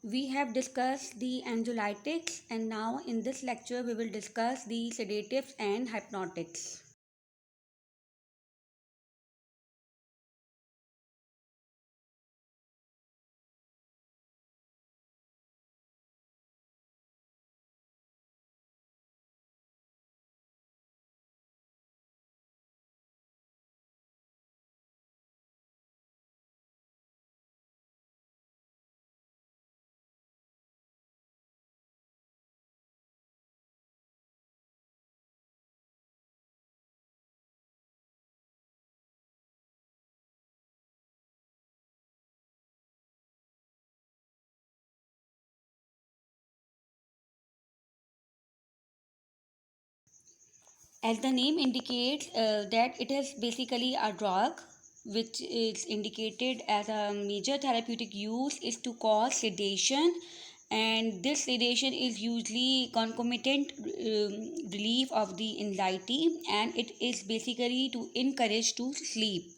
we have discussed the anxiolytics, and now in this lecture we will discuss the sedatives and hypnotics. As the name indicates, that it is basically a drug which is indicated as a major therapeutic use is to cause sedation, and this sedation is usually concomitant relief of the anxiety, and it is basically to encourage to sleep.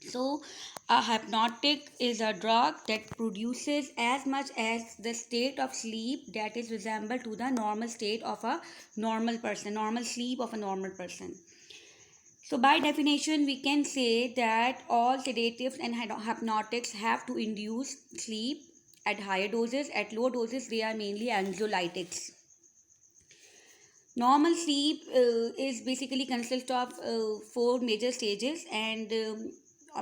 So, a hypnotic is a drug that produces as much as the state of sleep that is resembled to the normal state of a normal person, normal sleep of a normal person. So, by definition, we can say that all sedatives and hypnotics have to induce sleep at higher doses. At low doses, they are mainly anxiolytics. Normal sleep is basically consists of four major stages, and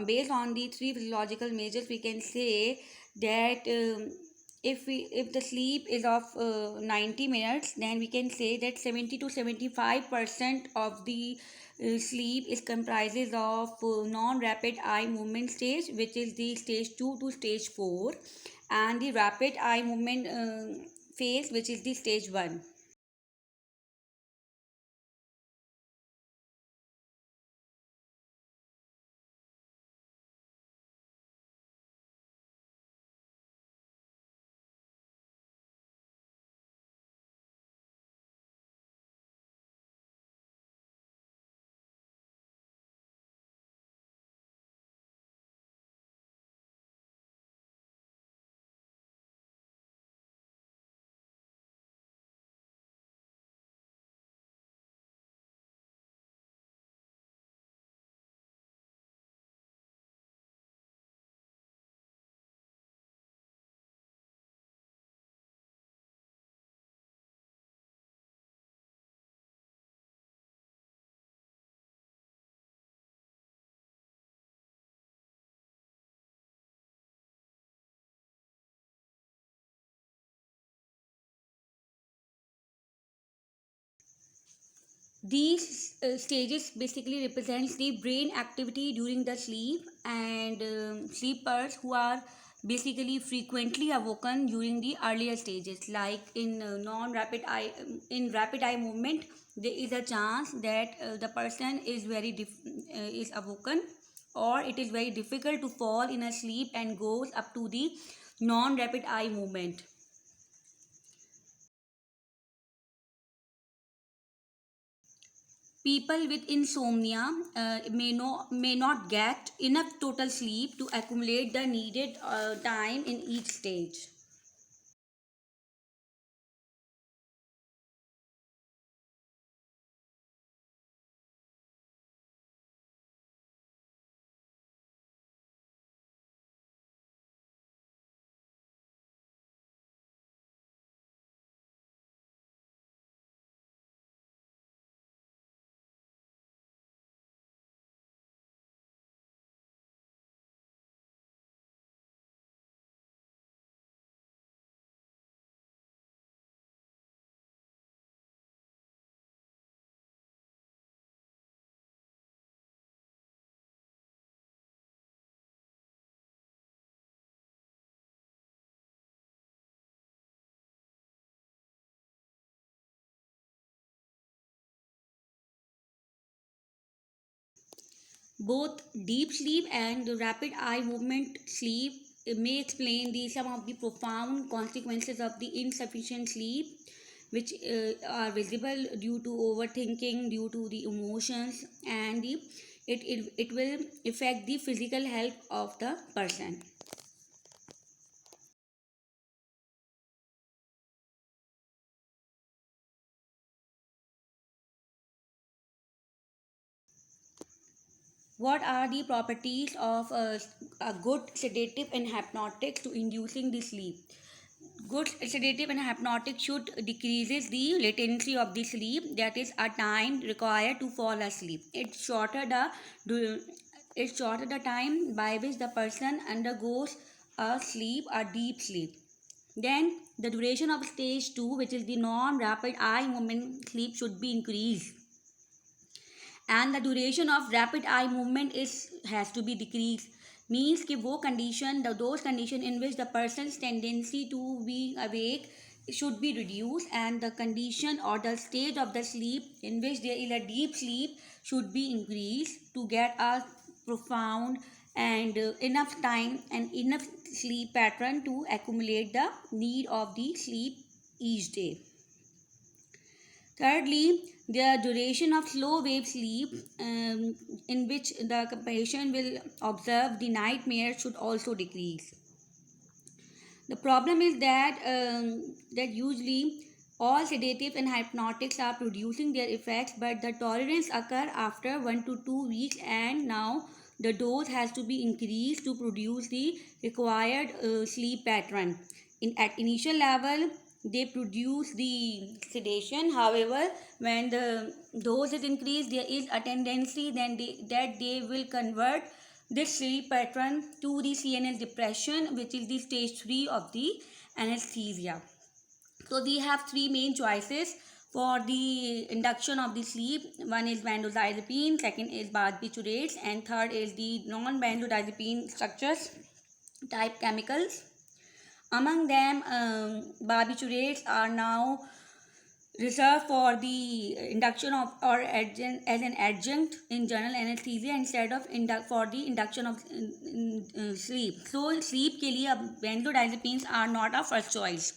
based on the three physiological measures, we can say that if the sleep is of 90 minutes, then we can say that 70 to 75% of the sleep is comprises of non-rapid eye movement stage, which is the stage 2 to stage 4, and the rapid eye movement phase, which is the stage 1. These stages basically represents the brain activity during the sleep, and sleepers who are basically frequently awoken during the earlier stages, like in non-rapid eye in rapid eye movement, there is a chance that the person is is awoken, or it is very difficult to fall in a sleep and goes up to the non-rapid eye movement. People with insomnia may not get enough total sleep to accumulate the needed time in each stage. Both deep sleep and the rapid eye movement sleep may explain some of the profound consequences of the insufficient sleep, which are visible due to overthinking, due to the emotions, and it will affect the physical health of the person. What are the properties of a good sedative and hypnotic to inducing the sleep? Good sedative and hypnotic should decreases the latency of the sleep, that is a time required to fall asleep. It's shorter the time by which the person undergoes a deep sleep. Then the duration of stage 2, which is the non-rapid eye movement sleep, should be increased, and the duration of rapid eye movement is has to be decreased. Means कि वो condition, those condition in which the person's tendency to be awake should be reduced, and the condition or the stage of the sleep in which there is a deep sleep should be increased to get a profound and enough time and enough sleep pattern to accumulate the need of the sleep each day. Thirdly, the duration of slow wave sleep, in which the patient will observe the nightmare, should also decrease. The problem is that usually all sedatives and hypnotics are producing their effects, but the tolerance occur after 1 to 2 weeks, and now the dose has to be increased to produce the required sleep pattern. At initial level, they produce the sedation. However, when the dose is increased, there is a tendency that they will convert this sleep pattern to the CNS depression, which is the stage 3 of the anesthesia. So we have three main choices for the induction of the sleep. One is benzodiazepine, second is barbiturates, and third is the non-benzodiazepine structures type chemicals. Among them, barbiturates are now reserved for the induction of or adjunct, as an adjunct in general anesthesia instead of for the induction of sleep. So sleep के लिए अब benzodiazepines are not a first choice.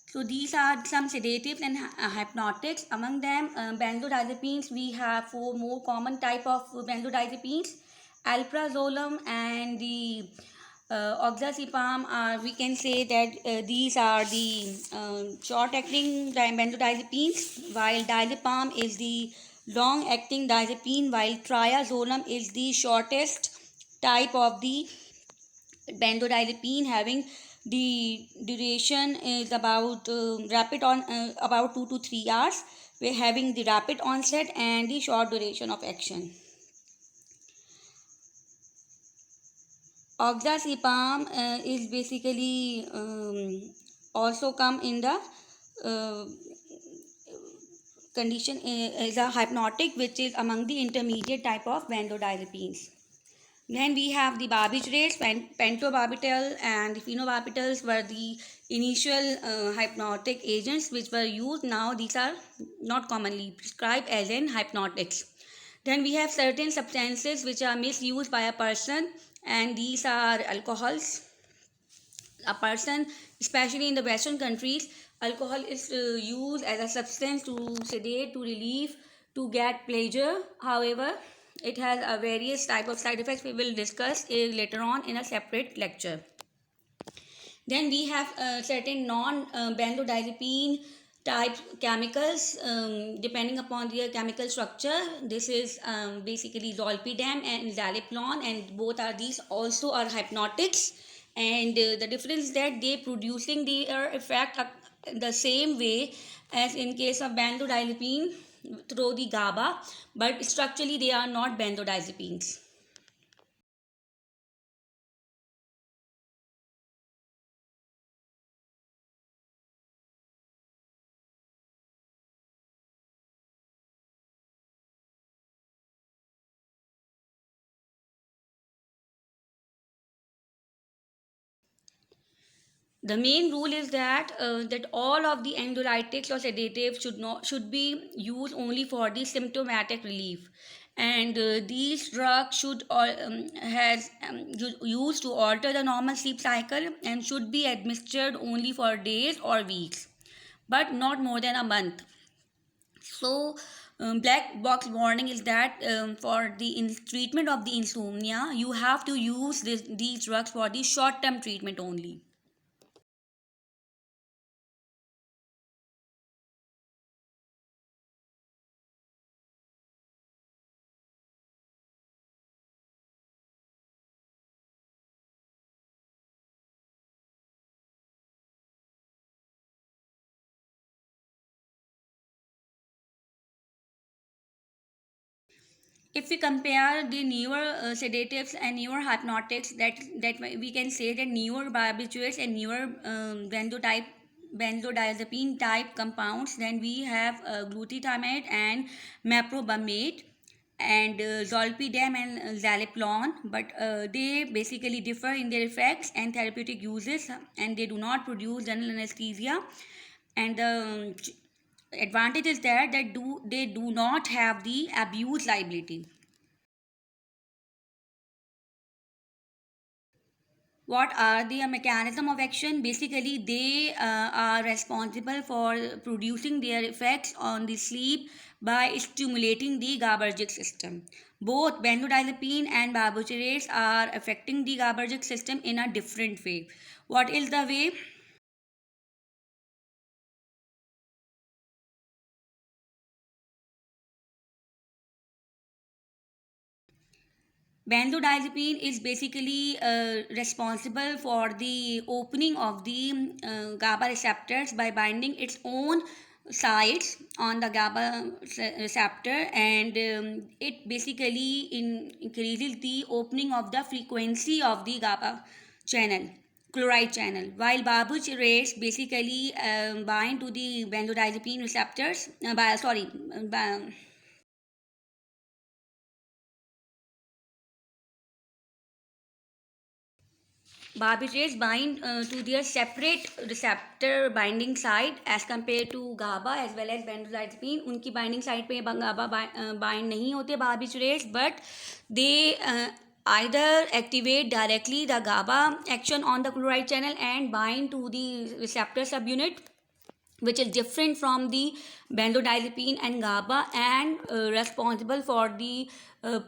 So these are some sedatives and hypnotics. Among them, benzodiazepines, we have four more common type of benzodiazepines: alprazolam and the oxazepam. We can say that these are the short-acting benzodiazepines, while diazepam is the long-acting diazepine, while triazolam is the shortest type of the benzodiazepine, having the duration is about rapid on about 2 to 3 hours. We're having the rapid onset and the short duration of action. Oxazepam is basically also come in the condition is a hypnotic, which is among the intermediate type of benzodiazepines. Then we have the barbiturates, pentobarbital and phenobarbitals were the initial hypnotic agents which were used. Now these are not commonly prescribed as in hypnotics. Then we have certain substances which are misused by a person, and these are alcohols. A person, especially in the Western countries, alcohol is used as a substance to sedate, to relieve, to get pleasure. However, it has a various type of side effects we will discuss later on in a separate lecture. Then we have certain non-benzodiazepine type chemicals, depending upon their chemical structure. This is basically zolpidem and zaleplon, and both are these also are hypnotics. And the difference is that they producing their effect the same way as in case of benzodiazepine through the GABA, but structurally they are not benzodiazepines. The main rule is that all of the anxiolytics or sedatives should be used only for the symptomatic relief, and these drugs should used to alter the normal sleep cycle and should be administered only for days or weeks, but not more than a month. So, black box warning is that for the treatment of the insomnia, you have to use these drugs for the short term treatment only. if we compare the newer sedatives and newer hypnotics, that we can say that newer barbiturates and newer benzodiazepine type compounds, then we have glutathione and meprobamate and zolpidem and zaleplon, but they basically differ in their effects and therapeutic uses, and they do not produce general anesthesia. And the advantage is that they do not have the abuse liability. What are the mechanism of action? Basically, they are responsible for producing their effects on the sleep by stimulating the GABAergic system. Both benzodiazepine and barbiturates are affecting the GABAergic system in a different way. What is the way? Benzodiazepine is basically responsible for the opening of the GABA receptors by binding its own sites on the GABA receptor, and it basically increases the opening of the frequency of the GABA channel, chloride channel, while barbiturates basically bind to the benzodiazepine receptors barbiturates bind to their separate receptor binding site as compared to GABA as well as benzodiazepine. उनकी binding site पे GABA bind नहीं होते barbiturates, but they either activate directly the GABA action on the chloride channel and bind to the receptor subunit, which is different from the benzodiazepine and GABA, and responsible for the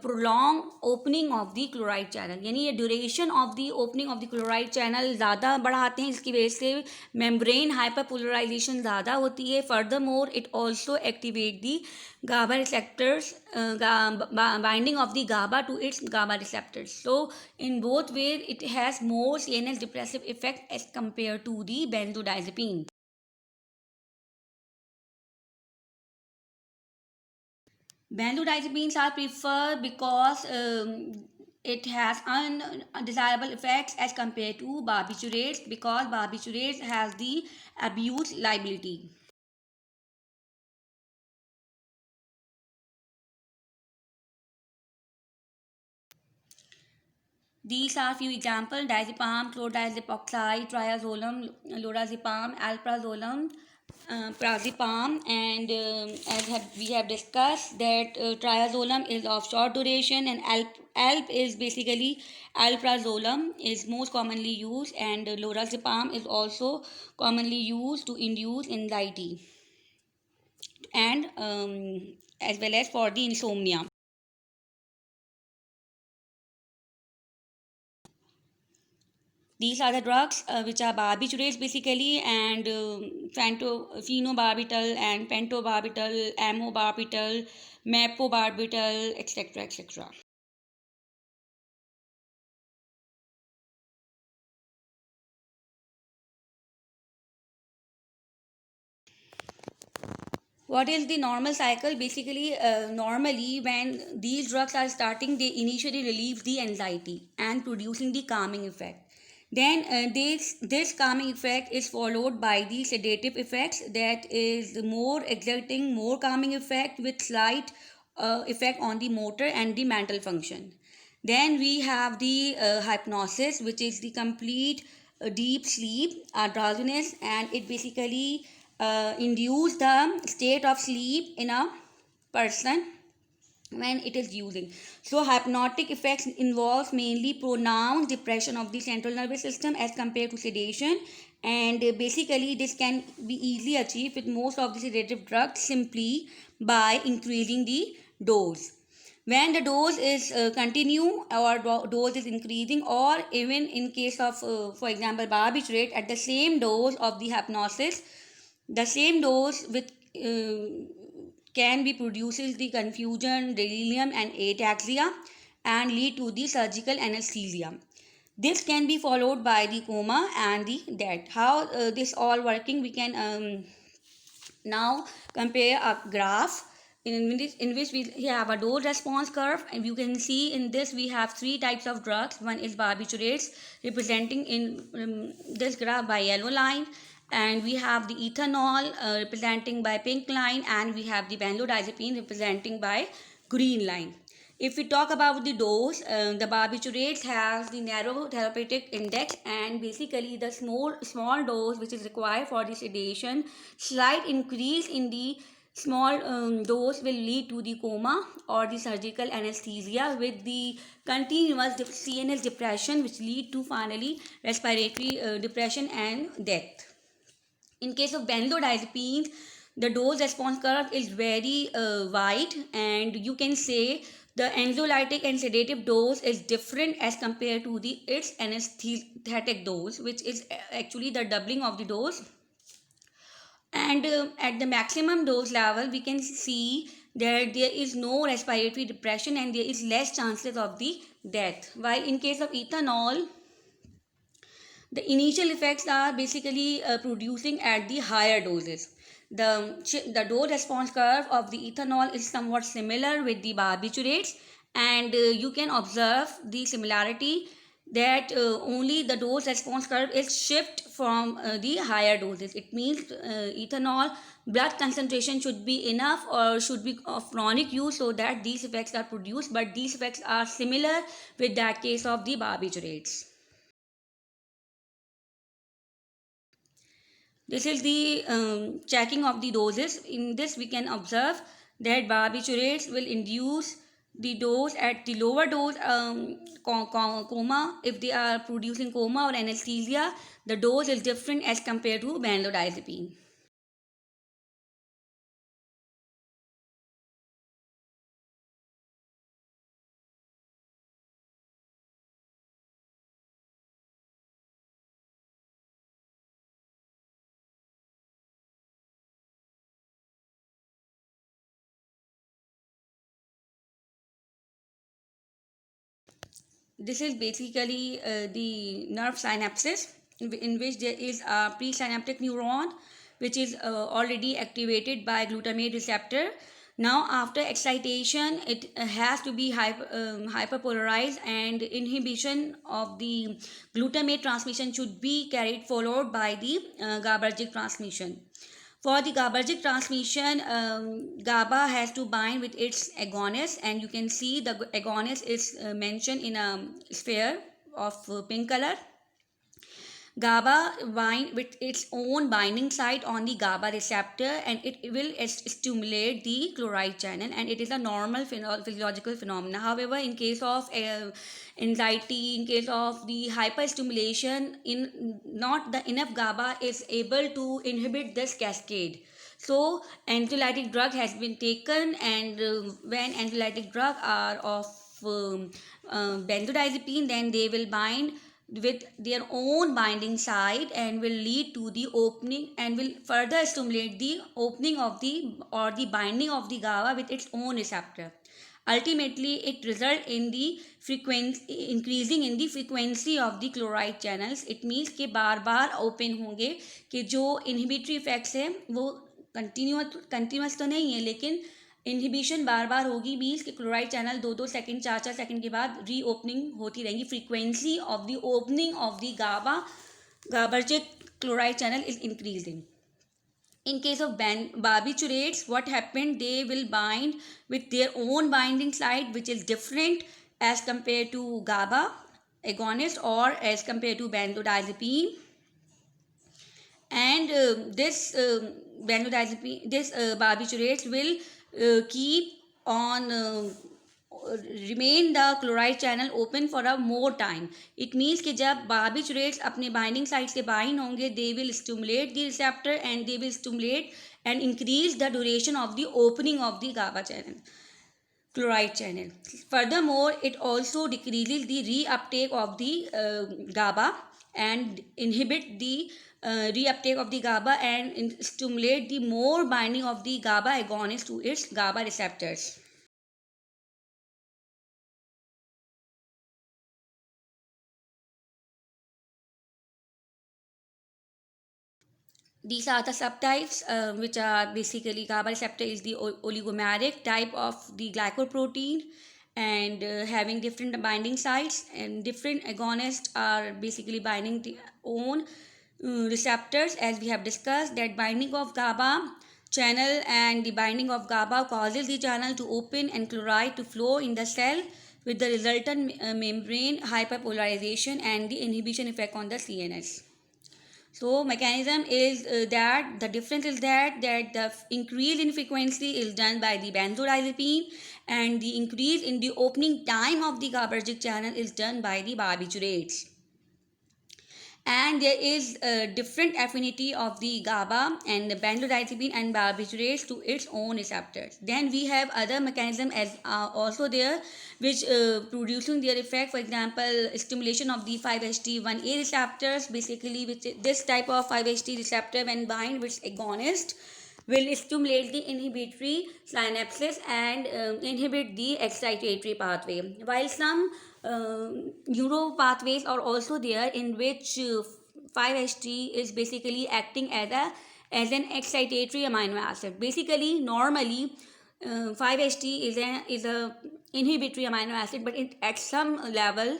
prolonged opening of the chloride channel. यानी ये duration of the opening of the chloride channel ज़्यादा बढ़ाते हैं, इसकी वजह से membrane hyperpolarization ज़्यादा होती है. Furthermore, it also activate the GABA receptors, binding of the GABA to its GABA receptors. So in both ways, it has more CNS depressive effect as compared to the benzodiazepine. Benzodiazepines are preferred because it has undesirable effects as compared to barbiturates, because barbiturates has the abuse liability. These are few examples: diazepam, chlordiazepoxide, triazolam, lorazepam, alprazolam, prazepam, and we have discussed that triazolam is of short duration, and alp is basically alprazolam is most commonly used, and lorazepam is also commonly used to induce anxiety and as well as for the insomnia. These are the drugs which are barbiturates basically, and phenobarbital and pentobarbital, amobarbital, mepobarbital, etc. etc. What is the normal cycle? Basically, normally when these drugs are starting, they initially relieve the anxiety and producing the calming effect. Then this calming effect is followed by the sedative effects, that is more exerting more calming effect with slight effect on the motor and the mental function. Then we have the hypnosis, which is the complete deep sleep, drowsiness, and it basically induce the state of sleep in a person when it is using. So hypnotic effects involves mainly pronounced depression of the central nervous system as compared to sedation, and basically this can be easily achieved with most of the sedative drugs simply by increasing the dose. When the dose is continue or dose is increasing, or even in case of for example barbiturate, at the same dose of the hypnosis, the same dose with can be produces the confusion, delirium, and ataxia, and lead to the surgical anesthesia. This can be followed by the coma and the death. How this all working? We can now compare a graph in which we have a dose response curve, and you can see in this we have three types of drugs. One is barbiturates, representing in this graph by yellow line, and we have the ethanol representing by pink line, and we have the benzodiazepine representing by green line. If we talk about the dose, the barbiturates has the narrow therapeutic index, and basically the small dose which is required for the sedation, slight increase in the small dose will lead to the coma or the surgical anesthesia with the continuous CNS depression, which lead to finally respiratory depression and death. In case of benzodiazepines, the dose response curve is very wide, and you can say the anxiolytic and sedative dose is different as compared to the its anesthetic dose, which is actually the doubling of the dose. And at the maximum dose level, we can see that there is no respiratory depression and there is less chances of the death. While in case of ethanol, the initial effects are basically producing at the higher doses. The dose response curve of the ethanol is somewhat similar with the barbiturates, and you can observe the similarity that only the dose response curve is shift from the higher doses. It means ethanol blood concentration should be enough or should be of chronic use so that these effects are produced, but these effects are similar with that case of the barbiturates. This is the checking of the doses. In this, we can observe that barbiturates will induce the dose at the lower dose coma. If they are producing coma or anesthesia, the dose is different as compared to benzodiazepine. This is basically the nerve synapses, in which there is a presynaptic neuron which is already activated by glutamate receptor. Now after excitation, it has to be hyperpolarized, and inhibition of the glutamate transmission should be carried followed by the GABAergic transmission. For the GABAergic transmission, GABA has to bind with its agonist, and you can see the agonist is mentioned in a sphere of pink color. GABA bind with its own binding site on the GABA receptor, and it will stimulate the chloride channel, and it is a normal physiological phenomena. However, in case of anxiety, in case of the hyperstimulation, in not the enough GABA is able to inhibit this cascade. So anxiolytic drug has been taken, and when anxiolytic drug are of benzodiazepine, then they will bind with their own binding site and will lead to the opening and will further stimulate the opening of the or the binding of the GABA with its own receptor. Ultimately, it result in the frequency increasing in the frequency of the chloride channels. It means कि बार बार open होंगे कि जो inhibitory effects है वो continuous तो नहीं है, लेकिन इनहिबिशन बार बार होगी, मीन्स कि क्लोराइड चैनल 2-2 सेकंड 4-4 सेकंड के बाद रीओपनिंग होती रहेंगी. Frequency of the opening of the GABAergic chloride channel is increasing. In case of barbiturates, what happened? They will bind with their own binding site, which is different as compared to GABA agonist or as compared to benzodiazepine. And this barbiturates will keep on remain the chloride channel open for a more time. It means कि जब barbiturates अपने binding site से bind होंगे, they will stimulate the receptor and they will stimulate and increase the duration of the opening of the GABA channel, chloride channel. Furthermore, it also decreases the reuptake of the GABA and inhibit the reuptake of the GABA and stimulate the more binding of the GABA agonist to its GABA receptors. These are the subtypes, which are basically GABA receptor is the oligomeric type of the glycoprotein, and having different binding sites, and different agonists are basically binding the own receptors, as we have discussed that binding of GABA channel, and the binding of GABA causes the channel to open and chloride to flow in the cell, with the resultant membrane hyperpolarization and the inhibition effect on the CNS. So mechanism is that the difference is that the increase in frequency is done by the benzodiazepine, and the increase in the opening time of the GABAergic channel is done by the barbiturates. And there is a different affinity of the GABA and the benzodiazepine and barbiturates to its own receptors. Then we have other mechanism as also there, which producing their effect. For example, stimulation of the 5-HT1A receptors, basically which this type of 5-HT receptor when bind with agonist will stimulate the inhibitory synapses and inhibit the excitatory pathway, while some neuro pathways are also there in which 5-HT is basically acting as an excitatory amino acid. Basically, normally 5-HT is a inhibitory amino acid, but at some level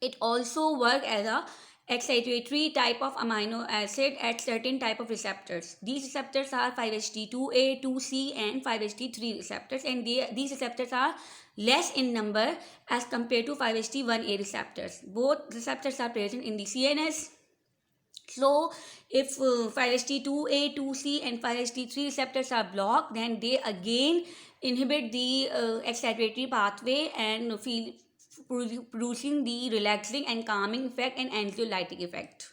it also work as a excitatory type of amino acid at certain type of receptors. These receptors are 5-HT2A, 2C and 5-HT3 receptors, and these receptors are less in number as compared to 5-HT1A receptors. Both receptors are present in the CNS. So if 5-HT2A, 2C and 5-HT3 receptors are blocked, then they again inhibit the excitatory pathway and producing the relaxing and calming effect and anxiolytic effect.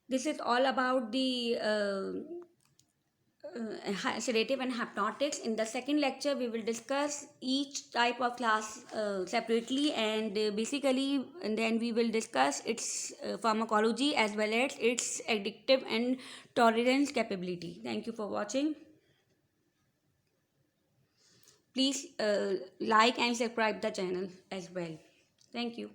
This is all about the sedative and hypnotics. In the second lecture, we will discuss each type of class separately, and basically, and then we will discuss its pharmacology as well as its addictive and tolerance capability. Thank you for watching. Please like and subscribe the channel as well. Thank you.